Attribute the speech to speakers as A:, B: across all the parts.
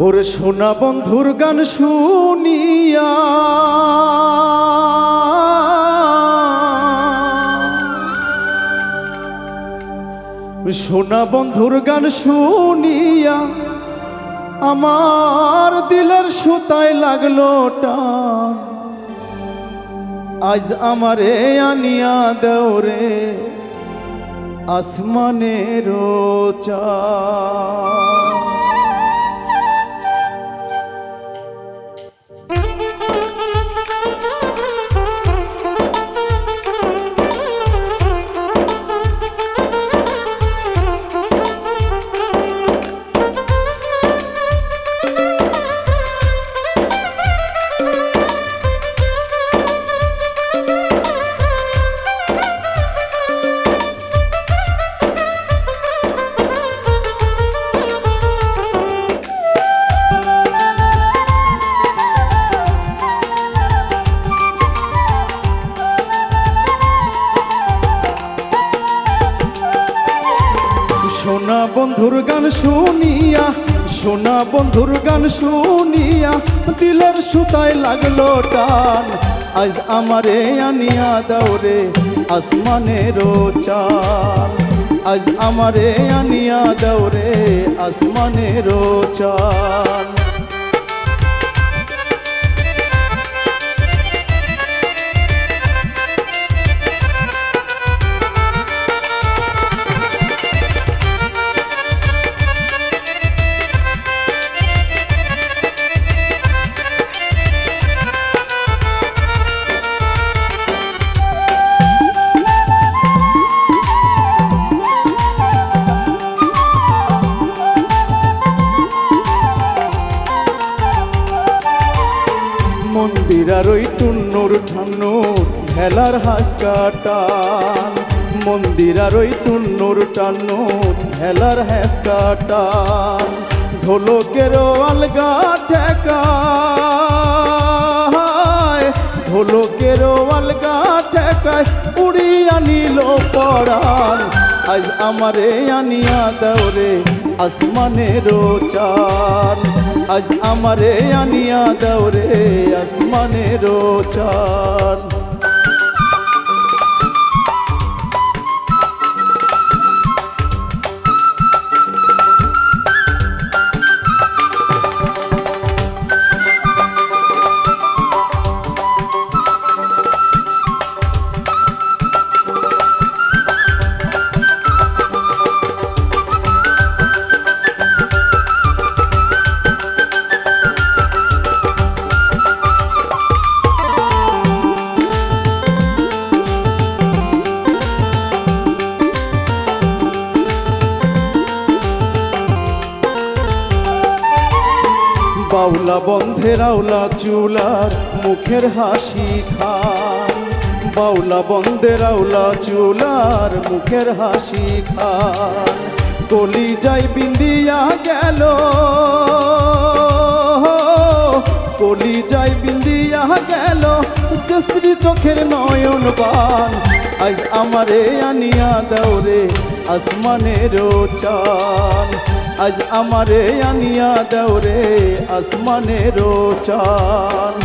A: ওরে সোনা বন্ধুর গান শুনিয়া সোনা বন্ধুর গান শুনিয়া আমার দিলের সুতায় লাগলো টান। আজ আমারে আনিয়া দেও রে আসমানের চাঁদ। সোনা বন্ধুর গান শুনিয়া সোনা বন্ধুর গান শুনিয়া দিলের সুতায় লাগলো টান। আজ আমারে আনিয়া দাও রে আসমানের চাঁদ। আজ আমারে আনিয়া দাও রে আসমানের চাঁদ। মন্দিরার ওই টুন্নুর ঠান্নুর হেলার হাস কাটান। মন্দিরার ওই টুন্নুর টান্নুর হেলার হাস কাটান। ঢোলকেরও আলগা ঠেকায় ঢোলকেরও আলগা ঠেকায় উড়িয়া নিল পরাণ। আজ আমারে আনিয়া দাও রে আসমানের চাঁদ। আজ আমারে আনিয়া দাও রে আসমানের চাঁদ। বাউলা বন্ধের আওলা চুলার মুখের হাসি খান। বাউলা বন্ধের আওলা চুলার মুখের হাসি খান। কলি যাই বিন্দিয়া গেল কলি যাই বিন্দিয়া গেল শ্রী চোখের নয়ন বান। আজ আমারে আনিয়া দাও রে আসমানের চাঁদ। আজ আমারে আনিয়া দাও রে আসমানের চাঁদ।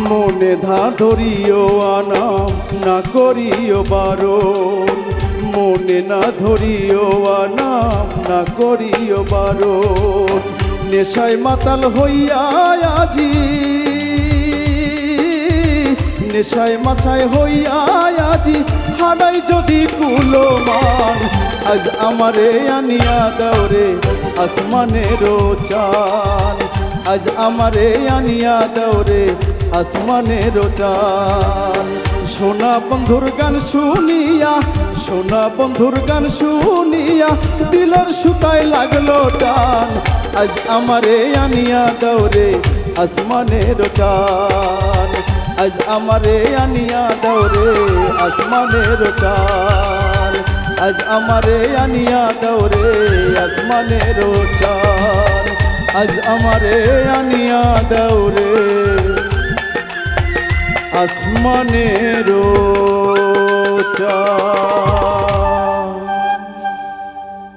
A: মনে ধা ধরিও আনাম না করিও বারণ। মনে না ধরিও আনাম না করিও বারণ। নেশায় মাতাল হইয়া আজি নেশায় মাছায় হইয়া আজি হারাই যদি কুলমান আজ আমারে আনিয়া দাও রে আসমানেরও চান আজ আমারে আনিয়া দাও রে আসমানেরও চান সোনা বন্ধুর গান শুনিয়া সোনা বন্ধুর গান শুনিয়া দিলের সুতায় লাগলো টান আজ আমারে আনিয়া দাও রে আসমানেরও চান আজ আমারে আনিয়া দাও রে আসমানেরও চান আজ আমারে আনিয়া দাও রে আসমানেরও চান আজ আমারে আনিয়া দাও রে আসমানেরও চান।